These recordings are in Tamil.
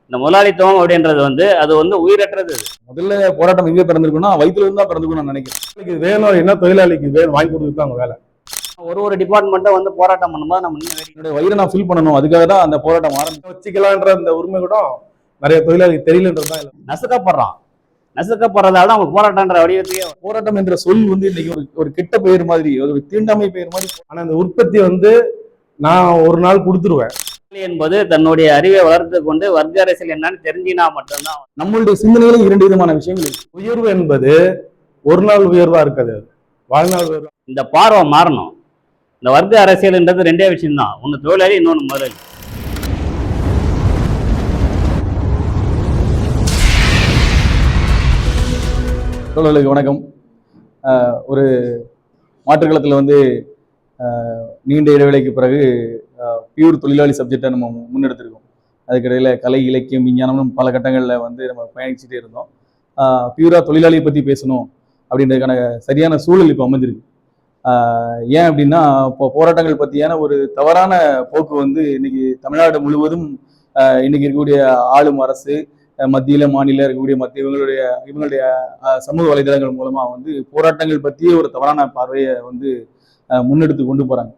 இந்த முதலாளித்துவம் அப்படின்றது அது உயிரற்றது. முதல்ல போராட்டம் எங்க பிறந்திருக்குன்னா வயிற்றுல இருந்து தான் பிறந்திருக்கும் நான் நினைக்கிறேன். வேணும் என்ன தொழிலாளிக்கு வேணும் வாங்கி கொடுத்துட்டு அவங்க வேலை. ஒரு டிபார்ட்மெண்ட்டை போராட்டம் பண்ணும்போது நம்ம என்னுடைய வயிறை நான் ஃபில் பண்ணணும், அதுக்காக தான் அந்த போராட்டம் ஆரம்பிச்சு வச்சுக்கலான்ற அந்த உரிமை கூட நிறைய தொழிலாளிக்கு தெரியலன்றதுதான் இல்லை. நசுக்கப்படுறதால அவங்க போராட்டம்ன்ற வடிவத்தையே போராட்டம் என்ற சொல் இன்னைக்கு ஒரு கெட்ட பெயர் மாதிரி, ஒரு தீண்டாமை பெயர் மாதிரி. ஆனா இந்த உற்பத்தி நான் ஒரு நாள் கொடுத்துருவேன் என்பது தன்னுடைய அறிவை வளர்த்து கொண்டு வர்க்க அரசியல் என்னன்னு தெரிஞ்சினா மட்டும்தான். நம்மளுடைய சிந்தனையில 2 விதமான விஷயங்கள் இருக்கு. உயர்வு என்பது ஒரு நாள் உயர்வா இருக்காது, வாழ்நாள் உயர்வு. இந்த பார்வை மாறணும். இந்த வர்க்க அரசியல்ன்றது 2 விஷயம்தான், ஒன்னு தொழிலாளி, இன்னொன்னு முதலாளி. தோழர்களுக்கு வணக்கம். ஒரு மாற்றுக்களத்தில் நீண்ட இடைவேளைக்கு பிறகு பியூர் தொழிலாளி சப்ஜெக்டை நம்ம முன்னெடுத்திருக்கோம். அதுக்கிடையில் கலை, இலக்கியம், விஞ்ஞானம்னு பல கட்டங்களில் நம்ம பயணிச்சுட்டே இருந்தோம். பியூரா தொழிலாளியை பற்றி பேசணும் அப்படின்றதுக்கான சரியான சூழல் இப்போ அமைஞ்சிருக்கு. ஏன் அப்படின்னா, இப்போ போராட்டங்கள் பற்றியான ஒரு தவறான போக்கு இன்னைக்கு தமிழ்நாடு முழுவதும் இன்னைக்கு இருக்கக்கூடிய ஆளும் அரசு, மத்தியில மாநில இருக்கக்கூடிய இவங்களுடைய சமூக வலைதளங்கள் மூலமா போராட்டங்கள் பற்றிய ஒரு தவறான பார்வையை முன்னெடுத்து கொண்டு போறாங்க.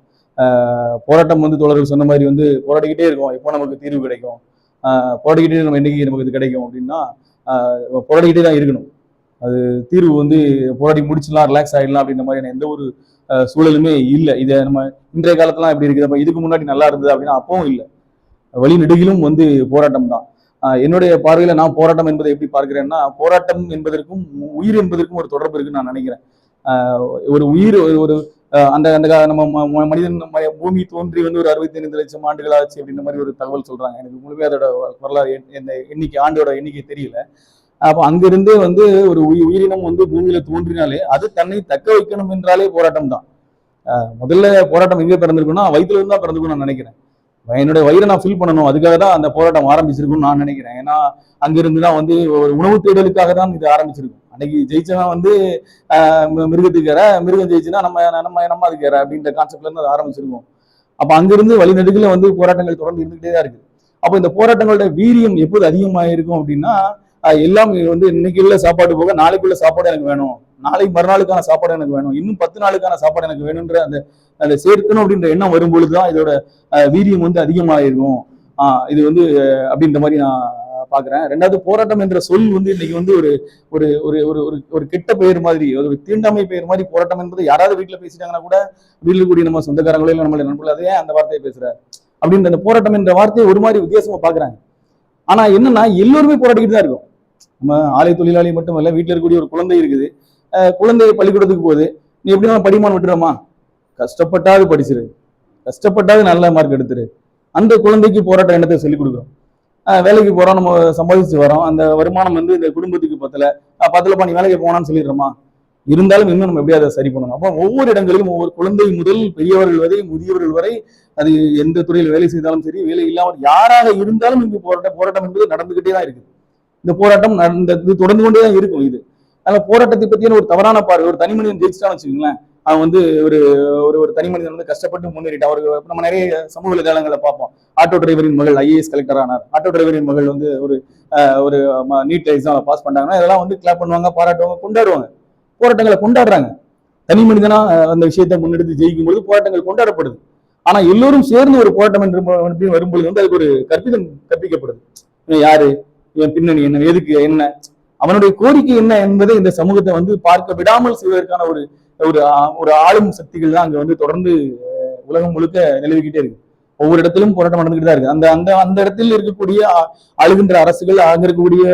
போராட்டம் தோழர்கள் சொன்ன மாதிரி போராடிக்கிட்டே இருக்கோம், எப்போ நமக்கு தீர்வு கிடைக்கும், போராடிக்கிட்டே நம்ம என்னைக்கு நமக்கு இது கிடைக்கும் அப்படின்னா போராடிக்கிட்டே தான் இருக்கணும். அது தீர்வு போராடி முடிச்சிடலாம், ரிலாக்ஸ் ஆகிடலாம் அப்படின்ற மாதிரியான எந்த ஒரு சூழலுமே இல்லை. இதை நம்ம இன்றைய காலத்துலாம் எப்படி இருக்குது, அப்போ இதுக்கு முன்னாடி நல்லா இருந்தது அப்படின்னா அப்பவும் இல்லை. வழி நெடுகிலும் போராட்டம் தான். என்னுடைய பார்வையில நான் போராட்டம் என்பதை எப்படி பார்க்கிறேன்னா, போராட்டம் என்பதற்கும் உயிர் என்பதற்கும் ஒரு தொடர்பு இருக்குன்னு நான் நினைக்கிறேன். ஒரு உயிர் ஒரு அந்த அந்த நம்ம மனிதன் பூமி தோன்றி ஒரு 65 லட்சம் ஆண்டுகள் ஆச்சு அப்படின்ற மாதிரி ஒரு தகவல் சொல்றாங்க. எனக்கு முழுமையாக அதோட வரலாறு எண்ணிக்கை ஆண்டோட எண்ணிக்கை தெரியல. அப்போ அங்கிருந்தே ஒரு உயிரினம் பூமியில தோன்றினாலே அது தன்னை தக்க வைக்கணும் என்றாலே போராட்டம் தான். முதல்ல போராட்டம் எங்க பிறந்திருக்குன்னா வயிற்றுல இருந்து தான் பிறந்திருக்கும் நான் நினைக்கிறேன். என்னுடைய வயிறை நான் ஃபில் பண்ணணும், அதுக்காக தான் அந்த போராட்டம் ஆரம்பிச்சிருக்குன்னு நான் நினைக்கிறேன். ஏன்னா அங்கிருந்து தான் ஒரு உணவு தேடலுக்காக தான் இது ஆரம்பிச்சிருக்கும். அன்னைக்கு ஜெயிச்சவன் மிருகத்துக்கு ஏற, மிருகம் ஜெயிச்சுன்னா நம்ம அதுக்கு ஏற அப்படின்ற கான்செப்ட்ல இருந்து அது ஆரம்பிச்சிருக்கும். அப்ப அங்கிருந்து வழிநெடுகள போராட்டங்கள் தொடர்ந்து இருந்துகிட்டே தான் இருக்கு. அப்போ இந்த போராட்டங்களோட வீரியம் எப்போது அதிகமாயிருக்கும் அப்படின்னா, எல்லாம் இன்னைக்கு உள்ள சாப்பாடு போக நாளைக்குள்ள சாப்பாடு எனக்கு வேணும், நாளைக்கு மறுநாளுக்கான சாப்பாடு எனக்கு வேணும், இன்னும் 10 நாளுக்கான சாப்பாடு எனக்கு வேணும்ன்ற அந்த சேர்க்கணும் அப்படின்ற எண்ணம் வரும்பொழுதுதான் இதோட வீரியம் அதிகமாயிருக்கும். இது அப்படின்ற மாதிரி நான் பாக்குறேன். ரெண்டாவது, போராட்டம் என்ற சொல் இன்னைக்கு ஒரு ஒரு ஒரு ஒரு கெட்ட பெயர் மாதிரி, ஒரு தீண்டாமை பெயர் மாதிரி. போராட்டம் என்பது யாராவது வீட்டுல பேசிட்டாங்கன்னா கூட வீட்டுல கூடிய நம்ம சொந்தக்காரங்களோ இல்லை நம்மளை நண்பர்கள் அதே அந்த வார்த்தையை பேசுற அப்படின்ற அந்த போராட்டம் என்ற வார்த்தையை ஒரு மாதிரி வித்தியாசமா பாக்குறாங்க. ஆனா என்னன்னா, எல்லோருமே போராடிக்கிட்டு தான் இருக்கும். நம்ம ஆலை தொழிலாளி மட்டும் இல்ல, வீட்டுல இருக்கக்கூடிய ஒரு குழந்தை இருக்குது, குழந்தைய பள்ளிக்கூடத்துக்கு போகுது, நீ எப்படின்னா படிமான் விட்டுறமா, கஷ்டப்பட்டாவது படிச்சிரு, கஷ்டப்பட்டாவது நல்ல மார்க் எடுத்துரு. அந்த குழந்தைக்கு போராட்ட எண்ணத்தை சொல்லிக் கொடுக்குறோம். வேலைக்கு போறோம், நம்ம சம்பாதிச்சு வரோம், அந்த வருமானம் இந்த குடும்பத்துக்கு பத்தலப்பா நீ வேலைக்கு போனான்னு சொல்லிடுறோமா, இருந்தாலும் இன்னும் நம்ம எப்படியா அதை சரி பண்ணணும். அப்போ ஒவ்வொரு இடங்களிலும் ஒவ்வொரு குழந்தை முதல் பெரியவர்கள் வரை, முதியவர்கள் வரை, அது எந்த துறையில் வேலை செய்தாலும் சரி, வேலை இல்லாமல் யாராக இருந்தாலும் இங்கு போராட்டம் என்பது நடந்துகிட்டே தான் இருக்குது. இந்த போராட்டம் இது தொடர்ந்து கொண்டே தான் இருக்கும். இது அதனால போராட்டத்தை பத்தியான ஒரு தவறான பார்வை, ஒரு தனி மனிதன் ஜெயிச்சிட்டான்னு வச்சுக்கோங்களேன், அவன் ஒரு ஒரு தனி மனிதன் கஷ்டப்பட்டு முன்னேறிட்டான். அவருக்கு நம்ம நிறைய சமூக வலைதளங்களை பார்ப்போம். ஆட்டோ டிரைவரின் மகள் IAS கலெக்டர் ஆனார், ஆட்டோ டிரைவரின் மகள் ஒரு நீட் எக்ஸாம் பாஸ் பண்ணாங்கன்னா இதெல்லாம் கிளாப் பண்ணுவாங்க, பாராட்டுவாங்க, கொண்டாடுவாங்க. போராட்டங்களை கொண்டாடுறாங்க. தனி மனிதனா அந்த விஷயத்தை முன்னெடுத்து ஜெயிக்கும் பொழுது போராட்டங்கள் கொண்டாடப்படுது. ஆனா எல்லோரும் சேர்ந்து ஒரு போராட்டம் என்று வரும்பொழுது அதுக்கு ஒரு கற்பிக்கப்படுது. இவன் யாரு, இவன் பின்னணி என்ன, எதுக்கு என்ன, அவனுடைய கோரிக்கை என்ன என்பதை இந்த சமூகத்தை பார்க்க விடாமல் செய்வதற்கான ஒரு ஒரு ஆளும் சக்திகள் தான் அங்க தொடர்ந்து உலகம் முழுக்க நிலவிக்கிட்டே இருக்கு. ஒவ்வொரு இடத்திலும் போராட்டம் நடந்துகிட்டு தான் இருக்கு. அந்த அந்த அந்த இடத்தில் இருக்கக்கூடிய ஆளுகின்ற அரசுகள், அங்க இருக்கக்கூடிய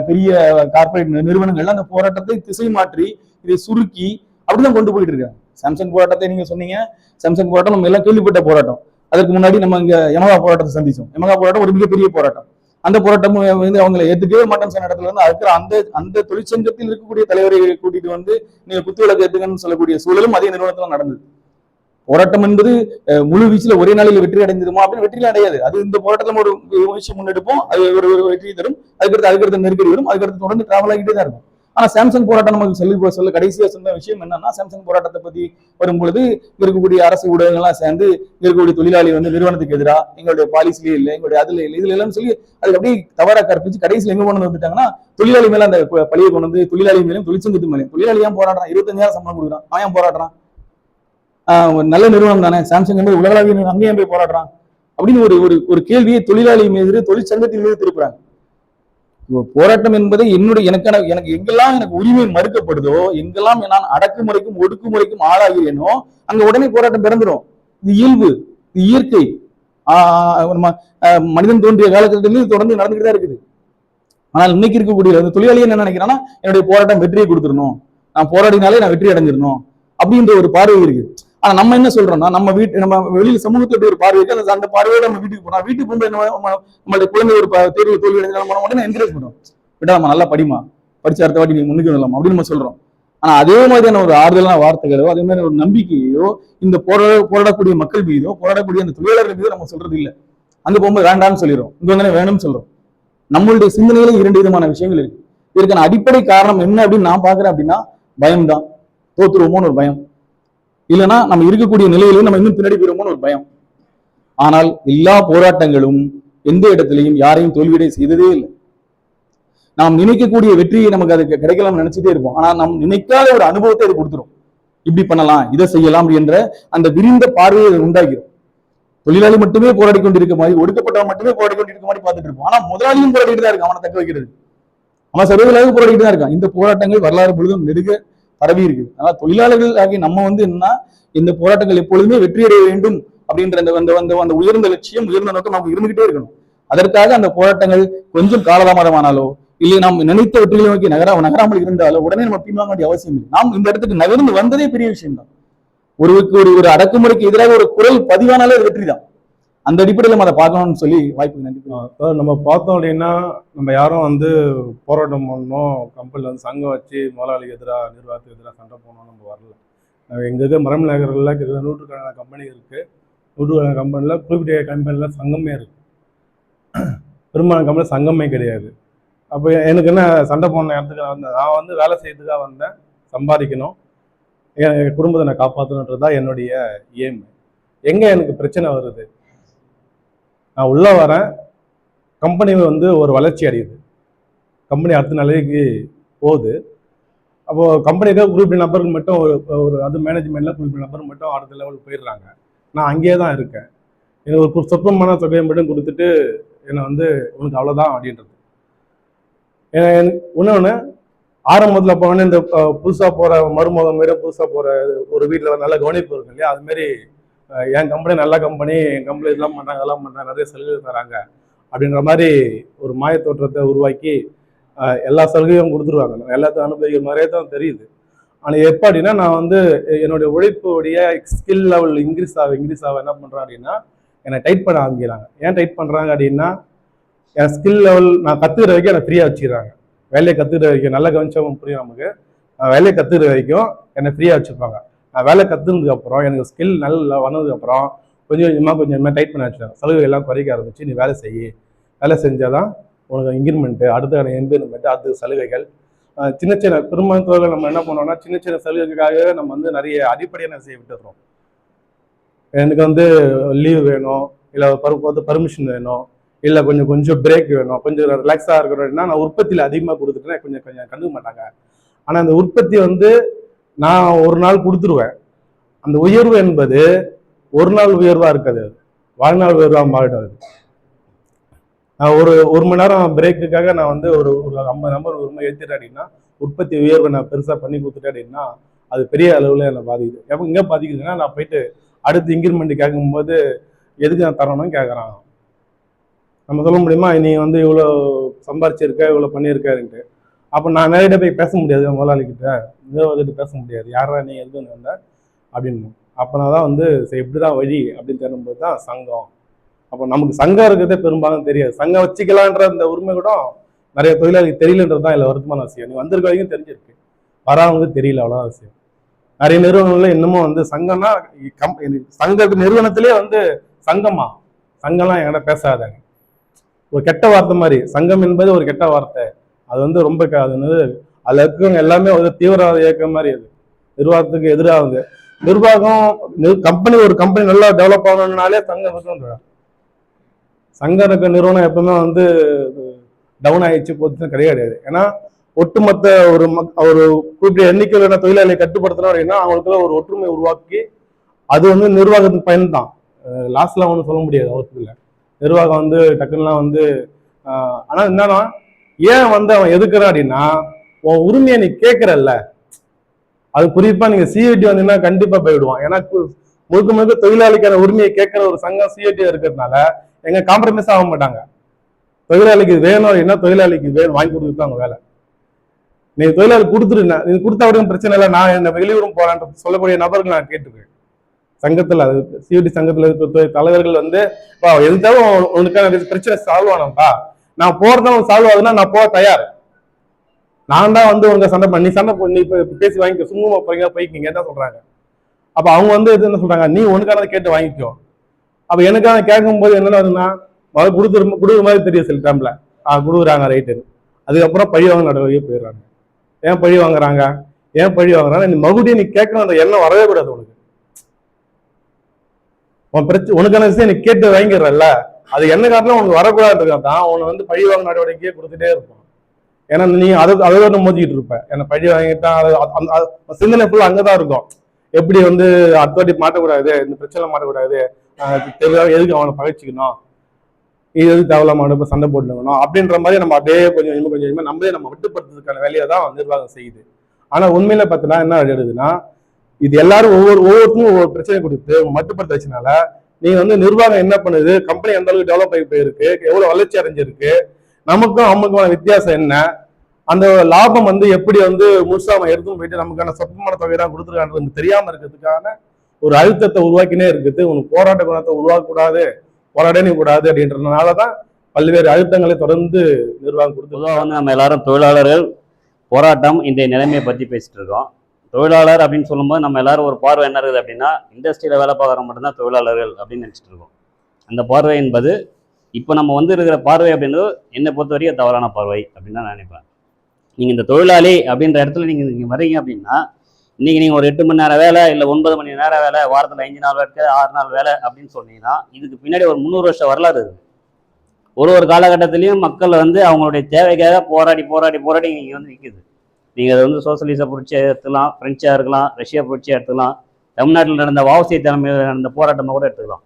பெரிய கார்பரேட் நிறுவனங்கள்லாம் அந்த போராட்டத்தை திசை மாற்றி இதை சுருக்கி அப்படிதான் கொண்டு போயிட்டு இருக்காங்க. சாம்சங் போராட்டத்தை நீங்க சொன்னீங்க, சாம்சங் போராட்டம் நம்ம எல்லாம் கேள்விப்பட்ட போராட்டம். அதற்கு முன்னாடி நம்ம இங்க யமகா போராட்டத்தை சந்திச்சோம். யமகா போராட்டம் ஒரு மிகப்பெரிய போராட்டம். அந்த போராட்டம் அவங்களை ஏத்துக்கவே மாட்டேன்னு சொன்ன இடத்துல இருக்கிற அந்த தொழிற்சங்கத்தில் இருக்கக்கூடிய தலைவரை கூட்டிட்டு நீங்க குத்துவிளக்கு ஏத்துக்கன்னு சொல்லக்கூடிய சூழலும் அதே நிறுவனத்துல நடந்தது. போராட்டம் என்பது முழு வீச்சுல ஒரே நாளில் வெற்றி அடைஞ்சிருமா அப்படின்னு வெற்றியில அடையாது. அது இந்த போராட்டத்துல ஒரு விஷயம் முன்னெடுப்போம், அது ஒரு வெற்றி தரும், அதுக்கடுத்து நெருக்கடி வரும், அதுக்கடுத்து தொடர்ந்து டிராவல் ஆகிட்டே தான் இருக்கும். ஆனா சாம்சங் போராட்டம் நமக்கு சொல்ல கடைசியா சொன்ன விஷயம் என்னன்னா, சாம்சங் போராட்டத்தை பத்தி வரும்பொழுது இருக்கக்கூடிய அரசு ஊடகங்கள்லாம் சேர்ந்து இருக்கக்கூடிய தொழிலாளி வந்து நிறுவனத்துக்கு எதிராக எங்களுடைய பாலிசிலே இல்லை, எங்களுடைய அதுல இல்லை, இதுல இல்லைன்னு சொல்லி அதுக்கு அப்படியே தவறா கற்பிச்சு கடைசியில் எங்க கொண்டு வந்துட்டாங்கன்னா, தொழிலாளி மேல அந்த பழியை கொண்டு வந்து தொழிலாளி மேலும் தொழிற்சங்கத்து மேலும். தொழிலாளி ஏன் போராடுறான்? 25,000 சம்பளம் கொடுக்குறான், அவன் ஏன் போராடுறான்? ஒரு நல்ல நிறுவனம் தானே சாம்சங் என்பது, உலகளாவிய அங்கேயும் போய் போராடுறான் அப்படின்னு ஒரு கேள்வியை தொழிலாளி மீது தொழிற்சங்கத்தின் மீது திருப்புறாங்க. போராட்டம் என்பது எனக்கு எங்கெல்லாம் எனக்கு உரிமை மறுக்கப்படுதோ, எங்கெல்லாம் நான் அடக்குமுறைக்கும் ஒடுக்குமுறைக்கும் ஆளாகிறேனோ அங்க உடனே போராட்டம் பிறந்துடும். இது இயல்பு, இது இயற்கை. மனிதன் தோன்றிய காலகட்டத்திலிருந்து தொடர்ந்து நடந்துகிட்டு தான் இருக்குது. ஆனால் இன்னைக்கு இருக்கக்கூடிய தொழிலாளி என்ன நினைக்கிறான்னா, என்னுடைய போராட்டம் வெற்றியை கொடுத்துடணும், நான் போராடினாலே நான் வெற்றி அடைஞ்சிடணும் அப்படின்ற ஒரு பார்வை இருக்கு. ஆனா நம்ம என்ன சொல்றோம்னா, நம்ம வெளியில சமூகத்துல ஒரு பார்வை இருக்கு. அந்த பார்வையோட நம்ம வீட்டுக்கு போனா, வீட்டுக்கு போகும்போது நம்மளுடைய குழந்தை ஒரு தேர்வு தோல்வி அடைஞ்சாலும் உடனே என்கரேஜ் பண்றோம், விடாம நல்லா படிமா, படிச்சு அடுத்த வாட்டி நீ முன்னுக்கு வரலாம் அப்படின்னு நம்ம சொல்றோம். ஆனா அதே மாதிரியான ஒரு ஆறுதலான வார்த்தைகளோ, அதே மாதிரி ஒரு நம்பிக்கையோ இந்த போராடக்கூடிய மக்கள் மீதோ, போராடக்கூடிய அந்த தொழிலாளர்கள் மீதோ நம்ம சொல்றது இல்லை. அங்க போகும்போது வேண்டாம்னு சொல்லிடுறோம், இங்க வந்து வேணும்னு சொல்றோம். நம்மளுடைய சிந்தனையில 2 விதமான விஷயங்கள் இருக்கு. இதுக்கான அடிப்படை காரணம் என்ன அப்படின்னு நான் பாக்குறேன் அப்படின்னா, பயம்தான். தோத்துருவோமோன்னு ஒரு பயம், இல்லைன்னா நம்ம இருக்கக்கூடிய நிலையிலும் நம்ம இன்னும் பின்னாடி போயிருமோன்னு ஒரு பயம். ஆனால் எல்லா போராட்டங்களும் எந்த இடத்துலையும் யாரையும் தோல்வியடை செய்ததே இல்லை. நாம் நினைக்கக்கூடிய வெற்றியை நமக்கு அதுக்கு கிடைக்கலாம்னு நினைச்சிட்டே இருப்போம். ஆனா நாம் நினைக்காத ஒரு அனுபவத்தை அது கொடுத்துரும். இப்படி பண்ணலாம், இதை செய்யலாம் என்ற அந்த விரிந்த பார்வையை உண்டாக்கிறோம். தொழிலாளி மட்டுமே போராடி கொண்டிருக்க மாதிரி, ஒடுக்கப்பட்டவன் மட்டுமே போராடி கொண்டிருக்க மாதிரி பார்த்துட்டு இருப்போம். ஆனா முதலாளியும் போராடிட்டு தான் இருக்கான், அவனை தக்க வைக்கிறது. அவன் சர்வதேச போராடிட்டு தான் இருக்கான். இந்த போராட்டங்கள் வரலாறு முழுதும் நெருங்க பரவி இருக்குது. அதனால தொழிலாளர்கள் ஆகிய நம்ம வந்து என்னன்னா, இந்த போராட்டங்கள் எப்பொழுதுமே வெற்றியடைய வேண்டும் அப்படின்ற அந்த உயர்ந்த லட்சியம், உயர்ந்த நோக்கம் நமக்கு இருந்துகிட்டே இருக்கணும். அதற்காக அந்த போராட்டங்கள் கொஞ்சம் காலதாமதமானாலோ, இல்லை நாம் நினைத்த வெற்றிகளை நோக்கி நகராமல் இருந்தாலோ உடனே நம்ம பின்வாங்க வேண்டிய அவசியம் இல்லை. நாம் இந்த இடத்துக்கு நகர்ந்து வந்ததே பெரிய விஷயம் தான். ஒரு அடக்குமுறைக்கு எதிராக ஒரு குரல் பதிவானாலே அது வெற்றி தான். அந்த அடிப்படையில் நம்ம அதை பார்க்கணும்னு சொல்லி வாய்ப்புக்கு நன்றி. நம்ம பார்த்தோம் அப்படின்னா, நம்ம யாரும் வந்து போராட்டம் பண்ணணும், கம்பெனியில் வந்து சங்கம் வச்சு முதலாளிக்கு எதிராக, நிர்வாகத்துக்கு எதிராக சண்டை போகணும் நம்ம வரல. எங்க இருக்க மரமலை நகரில் கிட்டத்தட்ட 100கணக்கான கம்பெனி இருக்கு. 100கணக்கான கம்பெனியில் குறிப்பிட்ட கம்பெனியில் சங்கமே இருக்கு, பெரும்பாலான கம்பெனியில் சங்கமே கிடையாது. அப்போ எனக்கு என்ன, சண்டை போன இடத்துக்கு நான் வந்து வேலை செய்யறதுக்காக வந்தேன், சம்பாதிக்கணும், என் குடும்பத்தை நான் காப்பாற்றணுன்றது தான் என்னுடைய எய்ம். எங்கே எனக்கு பிரச்சனை வருது, நான் உள்ளே வரேன், கம்பெனி வந்து ஒரு வளர்ச்சி அடையுது, கம்பெனி அடுத்த நிலைக்கு போகுது. அப்போது கம்பெனிக்காக குறிப்பிட்ட நபருக்கு மட்டும் ஒரு அது மேனேஜ்மெண்ட்டில் குறிப்பிட்ட நபருக்கு மட்டும் அடுத்த லெவலுக்கு போயிடுறாங்க. நான் அங்கேயே தான் இருக்கேன். எனக்கு ஒரு சொற்பமான தொகையை மட்டும் கொடுத்துட்டு என்னை வந்து உனக்கு அவ்வளோதான் அப்படின்றது. இன்னொன்று, ஆரம்பத்தில் போனோன்னே இந்த புதுசாக போகிற மருமகம் மாரி புதுசாக போகிற ஒரு வீட்டில் நல்ல கவனிப்பு இருக்கு இல்லையா, அது மாதிரி என் கம்பெனி நல்ல கம்பெனி, என் கம்பெனி இதெல்லாம் பண்ணுறாங்க, அதெல்லாம் பண்ணுறாங்க, நிறைய சலுகை தராங்க அப்படின்ற மாதிரி ஒரு மாய தோற்றத்தை உருவாக்கி எல்லா சலுகையும் கொடுத்துருவாங்க. எல்லாத்தையும் அனுபவிக்கிற மாதிரியே தான் தெரியுது. ஆனால் எப்போ அப்படின்னா, நான் வந்து என்னுடைய உழைப்புடைய ஸ்கில் லெவல் இன்க்ரீஸ் ஆக என்ன பண்ணுறேன் அப்படின்னா, என்னை டைட் பண்ண ஆரம்பிக்கிறாங்க. ஏன் டைட் பண்ணுறாங்க அப்படின்னா, என் ஸ்கில் லெவல் நான் கற்றுக்கிற வரைக்கும் என்னை ஃப்ரீயாக வச்சுக்கிறாங்க. வேலையை கற்றுக்கிற வரைக்கும், நல்லா கவனிச்சவங்க புரியும் நமக்கு, வேலையை கற்றுக்கிற வரைக்கும் என்னை ஃப்ரீயாக வச்சுருப்பாங்க. நான் வேலை கற்றுனதுக்கப்புறம் எனக்கு ஸ்கில் நல்லா வந்ததுக்கப்புறம் கொஞ்சமாக டைட் பண்ண வச்சுருக்காங்க. சலுகை எல்லாம் குறைக்க ஆரம்பிச்சு, நீ வேலை வேலை செஞ்சால் தான் உனக்கு இன்க்ரிமெண்ட்டு, அடுத்த இன்க்ரிமெண்ட்டு, அடுத்த சலுகைகள், சின்ன சின்ன பெருமத்துவர்கள் நம்ம என்ன பண்ணோம்னா, சின்ன சின்ன சலுகைக்காக நம்ம வந்து நிறைய அடிப்படையான செய்ய விட்டுறோம். எனக்கு வந்து லீவ் வேணும், இல்லை பர்மிஷன் வேணும், இல்லை கொஞ்சம் பிரேக் வேணும், கொஞ்சம் ரிலாக்ஸாக இருக்கணும்னா நான் உற்பத்தியில் அதிகமாக கொடுத்துட்டேன்னா கொஞ்சம் கண்டுக்க மாட்டாங்க. ஆனால் அந்த உற்பத்தி வந்து நான் ஒரு நாள் கொடுத்துருவேன். அந்த உயர்வு என்பது ஒரு நாள் உயர்வாக இருக்காது, வாழ்நாள் உயர்வாக மாறிடாது. ஒரு மணி நேரம் பிரேக்குக்காக நான் வந்து ஒரு 50 நம்பர் ஒரு மாதிரி ஏற்றிட்டேன் அப்படின்னா, உற்பத்தி உயர்வை நான் பெருசாக பண்ணி கொடுத்துட்டேன் அப்படின்னா அது பெரிய அளவில் என்னை பாதிக்குது. எப்போ இங்கே பாதிக்குதுன்னா, நான் போயிட்டு அடுத்து இன்க்ரிமெண்ட் கேட்கும்போது எதுக்கு நான் தரணும்னு கேட்குறாங்க. நம்ம சொல்ல முடியுமா, நீ வந்து இவ்வளோ சம்பாரிச்சிருக்க, இவ்வளோ பண்ணியிருக்காருன்ட்டு. அப்போ நான் நேரடியாக போய் பேச முடியாது, முதலாளிக்கிட்ட நிர்வாகத்துக்கு பேச முடியாது, யாரா நீ எதுன்னு வந்த அப்படின்னு. அப்போ நான் தான் வந்து சரி இப்படி தான் வழி அப்படின்னு தரும்போது தான் சங்கம். அப்போ நமக்கு சங்கம் இருக்கிறதே பெரும்பாலும் தெரியாது. சங்கம் வச்சுக்கலான்ற அந்த உரிமை கூட நிறைய தொழிலாளிக்கு தெரியலன்றது தான் இல்லை வருத்தமான விஷயம். நீ வந்திருக்க வரைக்கும் தெரிஞ்சிருக்கு, வரவங்க தெரியல, அவ்வளோதான் விஷயம். நிறைய நிறுவனங்கள்ல இன்னமும் வந்து சங்கம்னா சங்க நிறுவனத்திலே வந்து சங்கம்லாம் என்கிட்ட பேசாதாங்க, ஒரு கெட்ட வார்த்தை மாதிரி. சங்கம் என்பது ஒரு கெட்ட வார்த்தை, அது வந்து ரொம்ப அது வந்து அதுல இருக்கிறவங்க எல்லாமே ஒரு தீவிரவாத இயக்கம் மாதிரி அது, நிர்வாகத்துக்கு எதிராகுது. நிர்வாகம் ஒரு கம்பெனி நல்லா டெவலப் ஆகணும்னாலே சங்கம் இருக்கும். சங்கம் இருக்க நிறுவனம் எப்பவுமே வந்து டவுன் ஆயிடுச்சு போச்சுன்னு கிடையாது. ஏன்னா ஒட்டுமொத்த ஒரு குறிப்பிட்ட எண்ணிக்கையிலான தொழிலாளியை கட்டுப்படுத்தணும் அப்படின்னா அவங்களுக்குள்ள ஒரு ஒற்றுமை உருவாக்கி அது வந்து நிர்வாகத்துக்கு பயன் தான். லாஸ்ட்லாம் ஒன்றும் சொல்ல முடியாது அவருக்கு. நிர்வாகம் வந்து டக்குன்னுலாம் வந்து ஆனா என்னன்னா ஏன் வந்து அவன் எதுக்குறான் அப்படின்னா உன் உரிமையை நீ கேட்கறல்ல, அது குறிப்பா நீங்க சிஐடி வந்தீங்கன்னா கண்டிப்பா போயிடுவான். ஏன்னா முழுக்க முழுக்க தொழிலாளிக்கான உரிமையை கேட்கிற ஒரு சங்கம் சிஐடி இருக்கிறதுனால எங்க காம்ப்ரமைஸ் ஆக மாட்டாங்க. தொழிலாளிக்கு வேணும் அப்படின்னா தொழிலாளிக்கு வேணும் வாங்கி கொடுத்துட்டு அவங்க வேலை. நீ தொழிலாளி கொடுத்துருந்தேன், நீ கொடுத்தா வரைக்கும் பிரச்சனை இல்லை, நான் என்ன வெளியூரும் போறான்னு சொல்லக்கூடிய நபர்கள் நான் கேட்டுருக்கேன். சங்கத்துல அது சிஐடி சங்கத்துல இருக்க தலைவர்கள் வந்து எதுக்காகவும் உனக்கான பிரச்சனை சால்வ் ஆனப்பா, நான் போறதும் சால்வ் ஆகுதுன்னா நான் போக தயார். நான் தான் வந்து உங்க சண்டை பண்ணி நீ இப்ப பேசி வாங்கிக்கோ, சும்மா போறீங்க போய்க்கிங்க தான் சொல்றாங்க. அப்ப அவங்க வந்து என்ன சொல்றாங்க, நீ உனக்கானதை கேட்டு வாங்கிக்கோ. அப்ப எனக்கான கேட்கும் போது என்னன்னா கொடுக்குற மாதிரி தெரியும் சில டைம்ல கொடுக்குறாங்க ரைட்டு, அதுக்கப்புறம் பழி வாங்க நடவடிக்கை போயிடுறாங்க. ஏன் பழி வாங்குறாங்க நீ மறுபடியும் நீ கேட்கணும் அந்த எண்ணம் வரவே கூடாது உனக்கு. உன் பிரச்சனை உனக்கான விஷயம் நீ கேட்டு வாங்கிடுறல்ல, அது என்ன காரணம் உனக்கு வரக்கூடாதுன்றதுக்காக தான் உன்னை வந்து பழி வாங்க நடவடிக்கையே கொடுத்துட்டே இருக்கும். ஏன்னா நீ அதோட மோதிக்கிட்டு இருப்ப, என்ன பழி வாங்கிட்டா சிந்தனை ஃபுல்லா அங்கதான் இருக்கும். எப்படி வந்து அடுத்தவாட்டி மாட்டக்கூடாது, இந்த பிரச்சனை மாட்டக்கூடாது, தெரியாத எதுக்கு அவனை பகைச்சிக்கணும், இது எதுக்கு தேவையில்லாம சண்டை போட்டுக்கணும் அப்படின்ற மாதிரி நம்ம அப்படியே கொஞ்சம் கொஞ்சம் நம்மளே நம்ம விட்டுப்படுத்துறதுக்கான வேலையை தான் நிர்வாகம் செய்யுது. ஆனா உண்மையில பார்த்தீங்கன்னா என்ன ஆயிடுதுன்னா இது எல்லாரும் ஒவ்வொருத்தரும் ஒவ்வொரு பிரச்சனை கொடுத்து மட்டுப்படுத்த வச்சனால நீங்க வந்து நிர்வாகம் என்ன பண்ணுது, கம்பெனி எந்த அளவுக்கு டெவலப் ஆகி போயிருக்கு, எவ்வளவு வளர்ச்சி அடைஞ்சிருக்கு, நமக்கும் அவங்களுக்கான வித்தியாசம் என்ன, அந்த லாபம் வந்து எப்படி வந்து முழுசா எடுத்துன்னு போயிட்டு நமக்கான சொற்பமான தொகை தான் கொடுத்துருக்கான்றது தெரியாம இருக்கிறதுக்கான ஒரு அழுத்தத்தை உருவாக்கினே இருக்குது. உனக்கு போராட்ட குணத்தை உருவாக்கக்கூடாது, போராடவே கூடாது அப்படின்றதுனாலதான் பல்வேறு அழுத்தங்களை தொடர்ந்து நிர்வாகம் கொடுத்து. பொதுவாக வந்து நம்ம எல்லாரும் தொழிலாளர்கள் போராட்டம் இன்றைய நிலைமையை பற்றி பேசிட்டு இருக்கோம். தொழிலாளர் அப்படின்னு சொல்லும்போது நம்ம எல்லாரும் ஒரு பார்வை என்ன இருக்குது அப்படின்னா இண்டஸ்ட்ரியில் வேலை பார்க்குற மட்டும்தான் தொழிலாளர்கள் அப்படின்னு நினச்சிட்டு இருக்கோம். அந்த பார்வை என்பது இப்போ நம்ம வந்து இருக்கிற பார்வை அப்படின்றது என்னை பொறுத்த வரைக்கும் தவறான பார்வை அப்படின்னு தான் நான் நினைப்பேன். நீங்கள் இந்த தொழிலாளி அப்படின்ற இடத்துல நீங்கள் வரீங்க அப்படின்னா இன்றைக்கி நீங்கள் ஒரு 8 மணி நேரம் வேலை இல்லை 9 மணி நேரம் வேலை, வாரத்தில் 5 நாள் வேலை 6 நாள் வேலை அப்படின்னு சொன்னீங்கன்னா இதுக்கு பின்னாடி ஒரு 300 வருஷம் வரலாறு இருக்குது. ஒரு காலகட்டத்திலையும் மக்கள் வந்து அவங்களுடைய தேவைக்காக போராடி நீங்கள் வந்து நிற்குது. நீங்கள் அதை வந்து சோசியலிச புரட்சியாக எடுத்துக்கலாம், பிரெஞ்சாக இருக்கலாம், ரஷ்யா புரட்சியாக எடுத்துக்கலாம், தமிழ்நாட்டில் நடந்த வஉசி தலைமையில் நடந்த போராட்டமாக கூட எடுத்துக்கலாம்.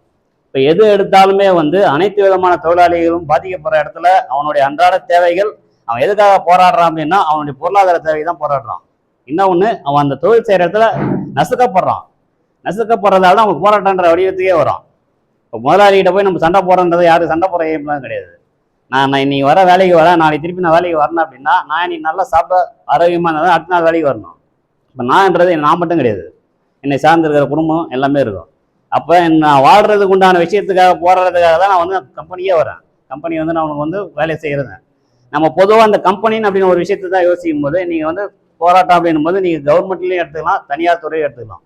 இப்போ எது எடுத்தாலுமே வந்து அனைத்து விதமான தொழிலாளிகளும் பாதிக்கப்படுற இடத்துல அவனுடைய அன்றாட தேவைகள், அவன் எதுக்காக போராடுறான் அப்படின்னா அவனுடைய பொருளாதார தேவை தான் போராடுறான். இன்னொன்று அவன் அந்த தொழில் செய்கிற இடத்துல நசுக்கப்படுறதால தான் அவன் போராட்டன்ற வடிவத்துக்கே வரும். இப்போ முதலாளிகிட்ட போய் நம்ம சண்டை போடுறன்றது யாரும் சண்டை போடுற எய்ம்லாம் கிடையாது. நான் இன்னைக்கு வர வேலைக்கு வரேன், நாளைக்கு திருப்பி நான் வேலைக்கு வரணும் அப்படின்னா நான் இன்னைக்கு நல்லா சாப்பிட ஆரோக்கியமாக இருந்தால் அடுத்த நாள் வேலைக்கு வரணும். இப்போ நான்ன்றது நான் மட்டும் கிடையாது, என்னை சார்ந்திருக்கிற குடும்பம் எல்லாமே இருக்கும். அப்போ நான் வாழ்கிறதுக்கு உண்டான விஷயத்துக்காக போராடுறதுக்காக தான் நான் வந்து கம்பெனியே வரேன். கம்பெனி வந்து நான் உனக்கு வந்து வேலை செய்கிறது. நம்ம பொதுவாக அந்த கம்பெனின்னு அப்படின்னு ஒரு விஷயத்தை தான் யோசிக்கும் போது நீங்கள் வந்து போராட்டம் அப்படின்னும் போது நீங்கள் கவர்மெண்ட்லேயும் எடுத்துக்கலாம், தனியார் துறையும் எடுத்துக்கலாம்.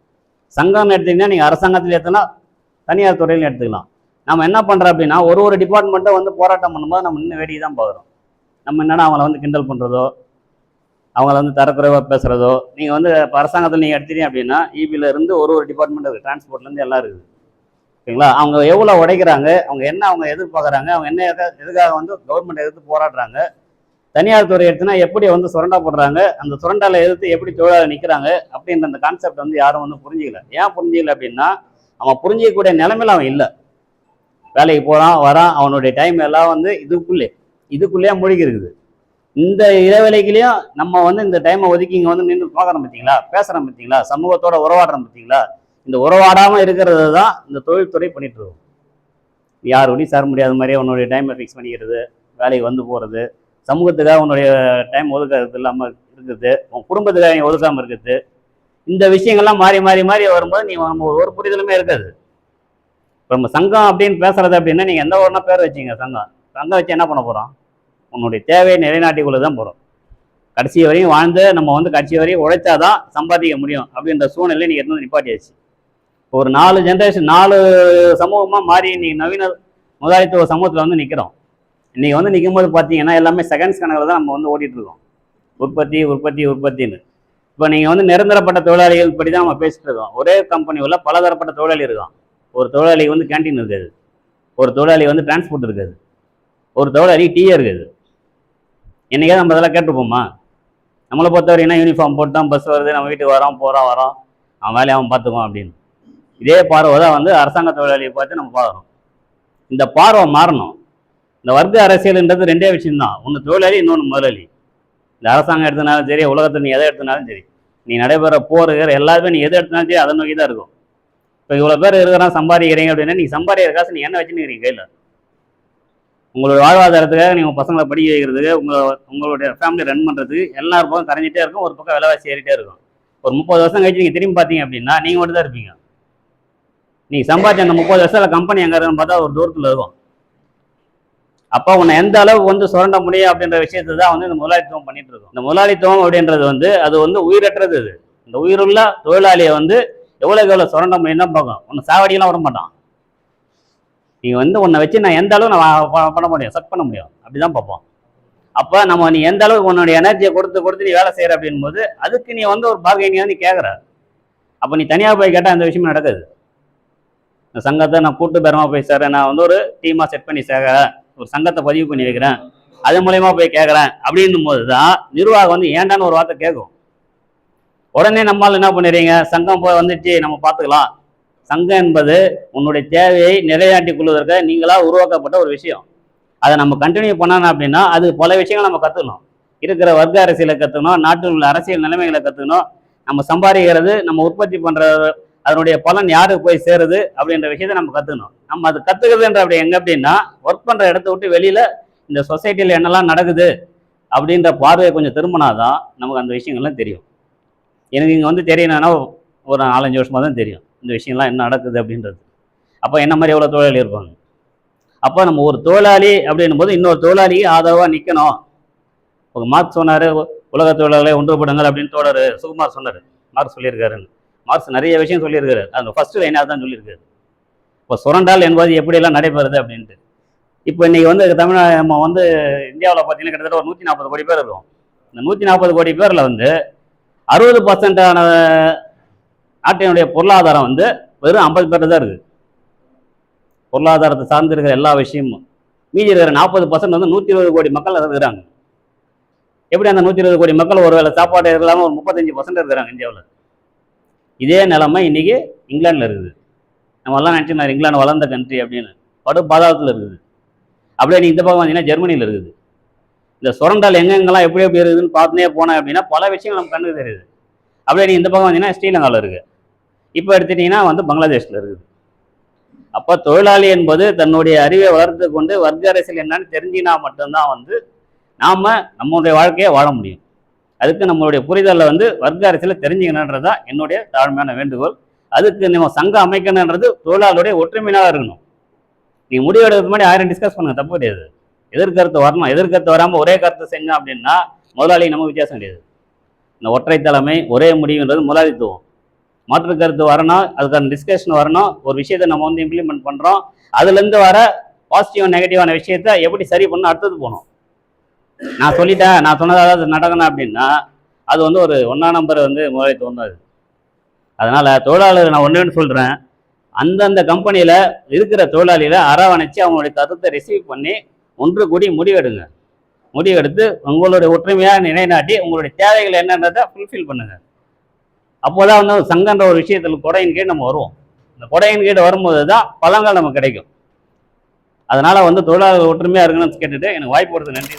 சங்கம்னு எடுத்திங்கன்னா நீங்கள் அரசாங்கத்துலேயும் எடுத்துக்கலாம், தனியார் துறையிலையும் எடுத்துக்கலாம். நம்ம என்ன பண்ணுறோம் அப்படின்னா ஒரு டிபார்ட்மெண்ட்டை வந்து போராட்டம் பண்ணும்போது நம்ம இன்னும் வேடிக்கை தான் பார்க்குறோம். நம்ம என்னென்னா அவங்கள வந்து கிண்டல் பண்ணுறதோ, அவங்கள வந்து தரக்குறைவாக பேசுகிறதோ. நீங்கள் வந்து இப்போ அரசாங்கத்தில் நீங்கள் எடுத்தீங்க அப்படின்னா இபியிலேருந்து ஒரு டிபார்ட்மெண்ட் இருக்குது, டிரான்ஸ்போர்ட்லேருந்து எல்லாம் இருக்குது. ஓகேங்களா? அவங்க எவ்வளோ உடைக்கிறாங்க, அவங்க எதிர்பார்க்குறாங்க, அவங்க என்ன எதுக்காக வந்து கவர்மெண்ட் எதிர்த்து போராடுறாங்க. தனியார் துறை எடுத்துனா எப்படி வந்து சுரண்டா போடுறாங்க, அந்த சுரண்டால எதிர்த்து எப்படி தொழிலாளர் நிற்கிறாங்க அப்படின்ற அந்த கான்செப்ட் வந்து யாரும் வந்து புரிஞ்சிக்கல. ஏன் புரிஞ்சிக்கல அப்படின்னா அவன் புரிஞ்சிக்கக்கூடிய நிலைமையில அவன் இல்லை. வேலைக்கு போகிறான் வரான், அவனுடைய டைம் எல்லாம் வந்து இதுக்குள்ளேயே மூழ்கி இருக்குது. இந்த இடைவேளைகளையும் நம்ம வந்து இந்த டைமை ஒதுக்கி இங்கே வந்து நின்று பார்க்குறோம் பார்த்தீங்களா, பேசுகிறோம் பார்த்தீங்களா, சமூகத்தோட உறவாடுறோம் பார்த்தீங்களா. இந்த உறவாடாமல் இருக்கிறது தான் இந்த தொழில்துறை பண்ணிட்டு இருக்கோம். யாரோடையும் சேர முடியாத மாதிரியே உன்னுடைய டைமை ஃபிக்ஸ் பண்ணிக்கிறது, வேலைக்கு வந்து போகிறது, சமூகத்துக்காக உன்னுடைய டைம் ஒதுக்கிறது இல்லாமல் இருக்குது, உன் குடும்பத்துக்காக நீ ஒதுக்காமல் இருக்குது. இந்த விஷயங்கள்லாம் மாறி வரும்போது நீ நம்ம ஒரு புரிதலுமே இருக்காது. இப்போ நம்ம சங்கம் அப்படின்னு பேசுறது அப்படின்னா நீங்கள் எந்த ஒன்றா பேர் வச்சிங்க, சங்கம் வச்சு என்ன பண்ண போகிறோம்? உன்னுடைய தேவையை நிலைநாட்டிக்குள்ள தான் போகிறோம். கடைசி வரையும் வாழ்ந்து நம்ம வந்து கடைசி வரையும் உழைச்சாதான் சம்பாதிக்க முடியும் அப்படின்ற சூழ்நிலை நீங்கள் எடுத்து நிப்பாட்டியாச்சு. ஒரு 4 ஜென்ரேஷன் 4 சமூகமாக மாறி இன்னைக்கு நவீன முதலாளித்துவ சமூகத்தில் வந்து நிற்கிறோம். இன்றைக்கி வந்து நிற்கும் போது பார்த்தீங்கன்னா எல்லாமே செகண்ட்ஸ் கணக்கில் தான் நம்ம வந்து ஓட்டிகிட்டு இருக்கோம். உற்பத்தி உற்பத்தி உற்பத்தின்னு. இப்போ நீங்கள் வந்து நிரந்தரப்பட்ட தொழிலாளிகள் படி தான் நம்ம பேசிட்டு இருக்கோம். ஒரே கம்பெனி உள்ள பலதரப்பட்ட தொழிலாளி இருக்கான். ஒரு தொழிலாளி வந்து கேன்டீன் இருக்காது, ஒரு தொழிலாளி வந்து டிரான்ஸ்போர்ட் இருக்காது, ஒரு தொழிலாளி டீயே இருக்குது. என்னைக்காவது நம்ம அதெல்லாம் கேட்டுருப்போமா? நம்மளை பொறுத்தவரைக்கும் யூனிஃபார்ம் போட்டு தான் பஸ் வருது, நம்ம வீட்டுக்கு வரோம் போகிறோம் வரோம், அவன் வேலையை அவன் பார்த்துக்குவான் அப்படின்னு. இதே பார்வை தான் வந்து அரசாங்க தொழிலாளியை பார்த்து நம்ம பார்க்குறோம். இந்த பார்வை மாறணும். இந்த வர்க்க அரசியல்ன்றது ரெண்டே விஷயம்தான், ஒன்று தொழிலாளி, இன்னொன்று முதலாளி. இந்த அரசாங்கம் எடுத்தனாலும் சரி, உலகத்தில் நீ எதை எடுத்தனாலும் சரி, நீ நடைபெற போகிற எல்லாருமே நீ எதை எடுத்தனாலும் சரி அதை நோக்கி தான் இருக்கும். இப்போ இவ்வளோ பேர் இருக்கிறான் சம்பாதிக்கிறீங்க அப்படின்னா, நீங்கள் சம்பாதிக்கிற காசு நீங்கள் என்ன வச்சுன்னு கையில், உங்களோட வாழ்வாதாரத்துக்காக நீங்கள் பசங்களை படிக்க வைக்கிறதுக்கு, உங்களுடைய ஃபேமிலி ரன் பண்ணுறதுக்கு எல்லா பக்கம் கரைஞ்சிட்டே இருக்கும். ஒரு பக்கம் விலைவாசி ஏறிட்டே இருக்கும். ஒரு 30 வருஷம் கழிச்சு நீங்கள் திரும்பி பார்த்தீங்க அப்படின்னா நீங்கள் மட்டும் தான் இருப்பீங்க. நீங்கள் சம்பாதிச்ச அந்த 30 வருஷத்தில் கம்பெனி எங்கே இருக்குன்னு பார்த்தா ஒரு தூரத்தில் இருக்கும். அப்போ உன்னை எந்த அளவுக்கு வந்து சுரண்ட முடியும் அப்படின்ற விஷயத்தை தான் வந்து இந்த முதலாளித்துவம் பண்ணிட்டு இருக்கோம். இந்த முதலாளித்துவம் அப்படின்றது வந்து அது வந்து உயிரற்றது. இது இந்த உயிருள்ள தொழிலாளியை வந்து எவ்வளோக்கு எவ்வளோ சுரண்ட முடியும் தான் பார்க்கும். உன்னை சாவடியெல்லாம் விட மாட்டான். நீங்கள் வந்து உன்னை வச்சு நான் எந்த அளவு நான் பண்ண முடியும், செட் பண்ண முடியும், அப்படிதான் பார்ப்போம். அப்போ நம்ம நீ எந்த அளவுக்கு உன்னுடைய எனர்ஜியை கொடுத்து நீ வேலை செய்கிற அப்படின் போது அதுக்கு நீ வந்து ஒரு பார்கெனிங்காக நீ கேட்குற. அப்போ நீ தனியாக போய் கேட்டால் அந்த விஷயமே நடக்காது. இந்த சங்கத்தை நான் கூட்டு பேரமாக போய் சேர்றேன், நான் வந்து ஒரு டீமாக செட் பண்ணி சேர்க்குறேன், ஒரு சங்கத்தை பதிவு பண்ணி வைக்கிறேன், அது மூலயமா போய் கேட்குறேன் அப்படின்னும் போது தான் நிர்வாகம் வந்து ஏண்டான்னு ஒரு வார்த்தை கேட்கும். உடனே நம்மளால் என்ன பண்ணிடுறீங்க, சங்கம் போய் வந்துச்சு நம்ம பார்த்துக்கலாம். சங்கம் என்பது உன்னுடைய தேவையை நிறைவேற்றிக் கொள்வதற்கு நீங்களாக உருவாக்கப்பட்ட ஒரு விஷயம். அதை நம்ம கண்டினியூ பண்ணணும் அப்படின்னா அது பல விஷயங்கள் நம்ம கற்றுக்கணும். இருக்கிற வர்க்க அரசியலை கற்றுக்கணும், நாட்டில் உள்ள அரசியல் நிலைமைகளை கற்றுக்கணும், நம்ம சம்பாதிக்கிறது, நம்ம உற்பத்தி பண்ணுற அதனுடைய பலன் யாருக்கு போய் சேருது அப்படின்ற விஷயத்தை நம்ம கற்றுக்கணும். நம்ம அது கற்றுக்கிறதுன்ற அப்படி எங்கே அப்படின்னா ஒர்க் பண்ணுற இடத்த விட்டு வெளியில் இந்த சொசைட்டியில் என்னெல்லாம் நடக்குது அப்படின்ற பார்வையை கொஞ்சம் திரும்பினாதான் நமக்கு அந்த விஷயங்கள்லாம் தெரியும். எனக்கு இங்கே வந்து தெரியணும்னா ஒரு 4-5 வருஷமாக தான் தெரியும் இந்த விஷயம்லாம் என்ன நடக்குது அப்படின்றது. அப்போ என்ன மாதிரி எவ்வளோ தொழிலாளி இருப்பாங்க. அப்போ நம்ம ஒரு தொழிலாளி அப்படின்னும் போது இன்னொரு தொழிலாளிக்கு ஆதரவாக நிற்கணும். ஒரு மார்க்ஸ் சொன்னார், உலக தொழிலாளர்களை ஒன்றுபடுங்கள் அப்படின்னு தோழர் சுகுமார் சொன்னார். மார்க்ஸ் சொல்லியிருக்காருன்னு. மார்க்ஸ் நிறைய விஷயம் சொல்லியிருக்காரு. அந்த ஃபர்ஸ்ட் லைனாக தான் சொல்லியிருக்காரு. இப்போ சுரண்டால் என்பது எப்படியெல்லாம் நடைபெறுது அப்படின்ட்டு. இப்போ இன்றைக்கி வந்து நம்ம வந்து இந்தியாவில் பார்த்தீங்கன்னா கிட்டத்தட்ட ஒரு 140 கோடி பேர் இருக்கும். இந்த 140 கோடி பேரில் வந்து 60% நாட்டினுடைய பொருளாதாரம் வந்து வெறும் 50 பேர் தான் இருக்குது. பொருளாதாரத்தை சார்ந்து இருக்கிற எல்லா விஷயமும். மீதி இருக்கிற 40% வந்து 120 கோடி மக்கள் இருக்கிறாங்க. எப்படி அந்த 120 கோடி மக்கள் ஒரு வேளை சாப்பாடு இல்லாமல் ஒரு 35% இருக்கிறாங்க இந்தியாவில். இதே நிலைமை இன்னைக்கு இங்கிலாண்டில் இருக்குது. நம்ம எல்லாம் நினச்சிருந்தார் இங்கிலாந்து வளர்ந்த கண்ட்ரி அப்படின்னு, படு பாதாளத்தில் இருக்குது. அப்படியே நீ இந்த பக்கம் வந்தீங்கன்னா ஜெர்மனியில் இருக்குது. இந்த சுரண்டால் எங்கெங்கெல்லாம் எப்படி இருக்குதுன்னு பார்த்துனே போனேன் அப்படின்னா பல விஷயங்கள் நம்ம கண்ணுக்கு தெரியுது. அப்படியே நீ இந்த பக்கம் வந்தீங்கன்னா ஸ்ரீலங்காவில் இருக்குது. இப்போ எடுத்துட்டிங்கன்னா வந்து பங்களாதேஷில் இருக்குது. அப்போ தொழிலாளி என்பது தன்னுடைய அறிவை வளர்த்து கொண்டு வர்க்க அரசியல் என்னன்னு தெரிஞ்சினா மட்டும்தான் வந்து நாம் நம்மளுடைய வாழ்க்கையை வாழ முடியும். அதுக்கு நம்மளுடைய புரிதலில் வந்து வர்க்க அரசியலை தெரிஞ்சுக்கணுன்றது தான் என்னுடைய தாழ்மையான வேண்டுகோள். அதுக்கு நம்ம சங்கம் அமைக்கணுன்றது தொழிலாளருடைய ஒற்றுமையாக இருக்கணும். நீ முடிவு எடுக்கிறதுக்கு முன்னாடி 1000 டிஸ்கஸ் பண்ணுங்க, தப்பு கிடையாது. எதிர்கருத்து வரணும். எதிர்கருத்து வராமல் ஒரே கருத்து செஞ்சோம் அப்படின்னா முதலாளி நம்ம வித்தியாசம் கிடையாது. இந்த ஒற்றை தலைமை ஒரே முடிவுன்றது முதலாளித்துவம். மாற்று கருத்து வரணும், அதுக்கான டிஸ்கஷன் வரணும். ஒரு விஷயத்தை நம்ம வந்து இம்ப்ளிமெண்ட் பண்ணுறோம், அதுலேருந்து வர பாசிட்டிவ் நெகட்டிவான விஷயத்த எப்படி சரி பண்ணணும், அடுத்தது போகணும். நான் சொல்லிட்டேன், நான் சொன்னதாவது நடக்கணும் அப்படின்னா அது வந்து ஒரு 1ஆம் நம்பர் வந்து முதலாளித்துவம் தான் அது. அதனால் தொழிலாளர் நான் ஒன்று சொல்கிறேன், அந்தந்த கம்பெனியில் இருக்கிற தொழிலாளிகளை அரவணைச்சு அவங்களுடைய கருத்தை ரிசீவ் பண்ணி ஒன்று கூடி முடிவெடுங்க. முடிவெடுத்து உங்களுடைய ஒற்றுமையாக நிலைநாட்டி உங்களுடைய தேவைகள் என்னன்றதை ஃபுல்ஃபில் பண்ணுங்கள். அப்போதான் வந்து சங்கன்ற ஒரு விஷயத்தில் கொடையின் கீழ் நம்ம வருவோம். இந்த கொடையின் கீழ் வரும்போது தான் பலன்கள் நமக்கு கிடைக்கும். அதனால் வந்து தொழிலாளர்கள் ஒற்றுமையாக இருக்கணும்னு கேட்டுட்டு எனக்கு வாய்ப்பு கொடுத்து நன்றி.